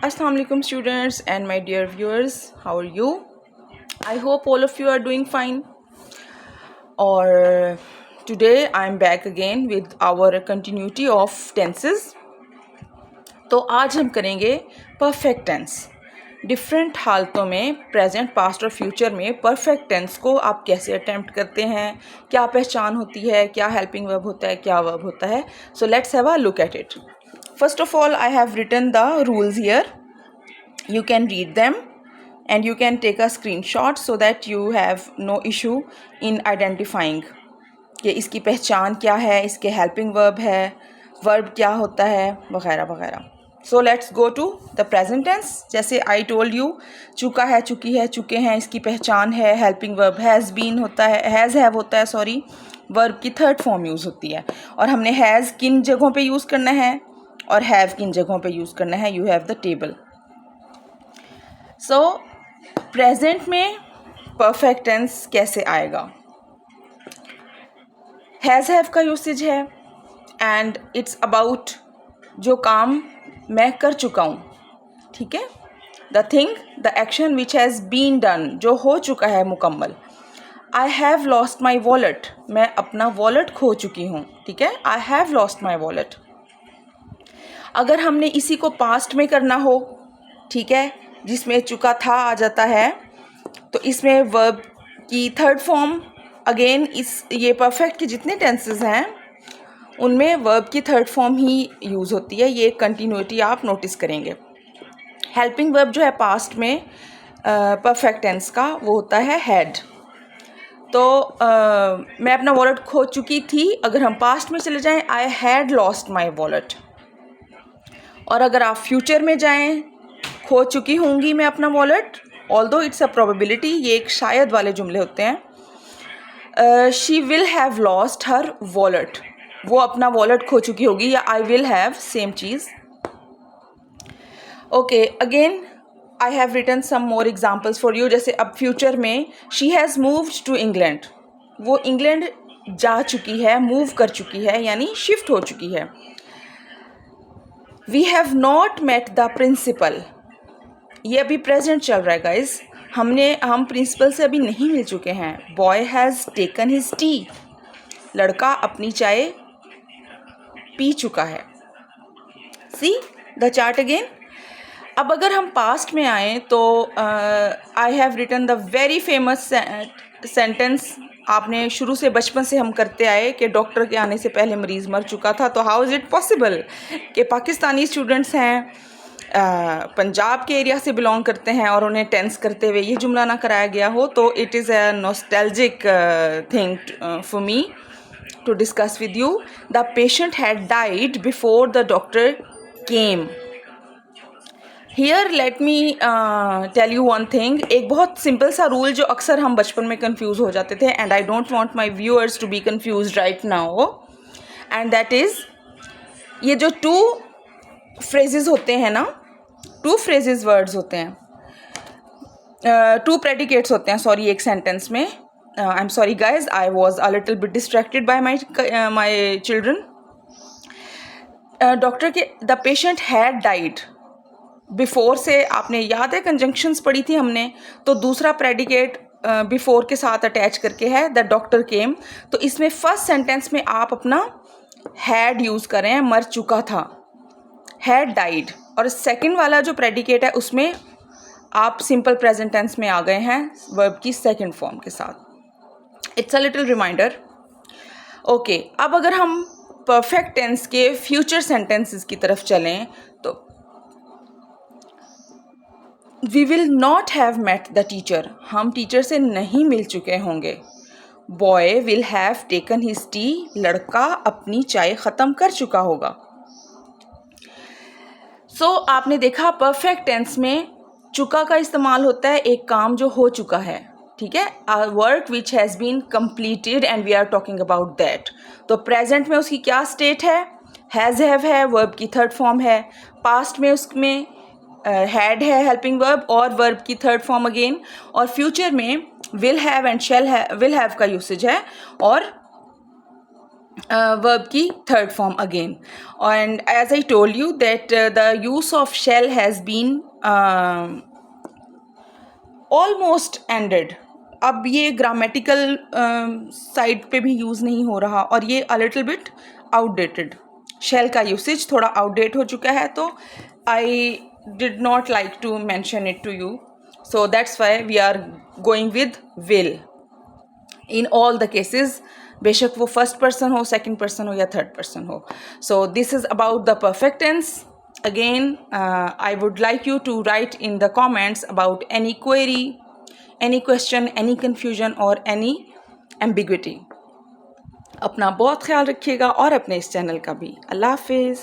Assalamu alaikum students and my dear viewers, how are you? I hope all of you are doing fine. Or today I am back again with our continuity of tenses. तो आज हम करेंगे perfect tense. Different हालतों में present, past और future में perfect tense को आप कैसे अटेम्प्ट करते हैं, क्या पहचान होती है, क्या हेल्पिंग वर्ब होता है, क्या वर्ब होता है। So let's have a look at it. First of all, I have written the rules here. You can read them and you can take a screenshot so that you have no issue in identifying कि इसकी पहचान क्या है, इसके helping verb है, verb क्या होता है, वगैरह वगैरह। So let's go to the present tense. जैसे आई टोल्ड यू, चुका है, चुकी है, चुके हैं, इसकी पहचान है, हेल्पिंग वर्ब हैज़ बीन होता है, हैज़ हैव होता है, सॉरी, वर्ब की थर्ड फॉर्म यूज़ होती है। और हमने हैज़ किन जगहों पे यूज़ करना है और हैव किन जगहों पे यूज़ करना है। You have the table. So present में परफेक्ट टेंस कैसे आएगा? हैज़ हैव का यूसेज है एंड इट्स अबाउट जो काम मैं कर चुका हूँ, ठीक है। The thing, the action which has been done, जो हो चुका है मुकम्मल। I have lost my wallet, मैं अपना वॉलेट खो चुकी हूँ, ठीक है। I have lost my wallet. अगर हमने इसी को पास्ट में करना हो, ठीक है, जिसमें चुका था आ जाता है, तो इसमें वर्ब की थर्ड फॉर्म अगेन ये परफेक्ट के जितने टेंसेस हैं उनमें वर्ब की थर्ड फॉर्म ही यूज़ होती है। ये कंटिन्यूटी आप नोटिस करेंगे। हेल्पिंग वर्ब जो है पास्ट में परफेक्ट टेंस का, वो होता है हैड। तो मैं अपना वॉलेट खो चुकी थी, अगर हम पास्ट में चले जाएं, I had lost my wallet. और अगर आप फ्यूचर में जाएं, खो चुकी होंगी मैं अपना wallet, although it's a probability, ये एक शायद वाले जुमले होते हैं। She will have lost her wallet, वो अपना वॉलेट खो चुकी होगी, या आई विल हैव, सेम चीज़। Okay, again I have written some more examples for you. जैसे अब फ्यूचर में she has moved to England, वो इंग्लैंड जा चुकी है, मूव कर चुकी है, यानी शिफ्ट हो चुकी है। We have not met the principal, ये अभी प्रेजेंट चल रहा है गाइज, हम प्रिंसिपल से अभी नहीं मिल चुके हैं। Boy has taken his tea, लड़का अपनी चाय पी चुका है। See the chart again. अब अगर हम पास्ट में आए तो I have written the very famous sentence, आपने शुरू से बचपन से हम करते आए कि डॉक्टर के आने से पहले मरीज़ मर चुका था। तो हाउ इज़ इट पॉसिबल कि पाकिस्तानी स्टूडेंट्स हैं, पंजाब के एरिया से बिलोंग करते हैं और उन्हें टेंस करते हुए ये जुमला ना कराया गया हो। तो it is a nostalgic thing for me to discuss with you. The patient had died before the doctor came. Here let me tell you one thing, एक बहुत सिंपल सा रूल जो अक्सर हम बचपन में कंफ्यूज हो जाते थे, and I don't want my viewers to be confused right now, and that is, ये जो टू फ्रेजेस होते हैं ना, टू फ्रेजेस वर्ड्स होते हैं, टू प्रेडिकेट्स होते हैं, सॉरी, एक सेंटेंस में। I am sorry guys, I was a little bit distracted by my children. Doctor के the patient had died, before से आपने याद है कंजंक्शंस पढ़ी थी हमने, तो दूसरा प्रेडिकेट बिफोर के साथ अटैच करके है द डॉक्टर केम। तो इसमें फर्स्ट सेंटेंस में आप अपना हैड यूज़ कर रहे हैं, मर चुका था, हैड डाइड। और सेकंड वाला जो प्रेडिकेट है उसमें आप सिंपल प्रेजेंट टेंस में आ गए हैं वर्ब की सेकंड फॉर्म के साथ। It's a little reminder. Okay, अब अगर हम परफेक्ट टेंस के फ्यूचर सेंटेंसेस की तरफ चलें तो we will not have met the teacher, हम टीचर से नहीं मिल चुके होंगे। Boy will have taken his tea, लड़का अपनी चाय ख़त्म कर चुका होगा। सो आपने देखा परफेक्ट टेंस में चुका का इस्तेमाल होता है एक काम जो हो चुका है, ठीक है, a work which has been completed and we are talking about that। तो प्रेजेंट में उसकी क्या स्टेट है? हैज़ हैव है, वर्ब की थर्ड फॉर्म है। पास्ट में उसमें हैड है हेल्पिंग वर्ब और वर्ब की थर्ड फॉर्म अगेन। और फ्यूचर में will have and shall have, will have का यूसेज है और verb की third form again. And as I told you that the use of shall has been almost ended. अब ये grammatical side पे भी यूज़ नहीं हो रहा और ये a little bit outdated. Shall का यूसेज थोड़ा आउटडेट हो चुका है, तो I did not like to mention it to you, so that's why we are going with will in all the cases, बेशक वो फर्स्ट पर्सन हो, सेकंड पर्सन हो या थर्ड पर्सन हो. So this is about the perfect tense. Again, I would like you to write in the comments about any query, any question, any confusion or any ambiguity. अपना बहुत ख्याल रखिएगा और अपने इस चैनल का भी. अल्लाह हाफिज़.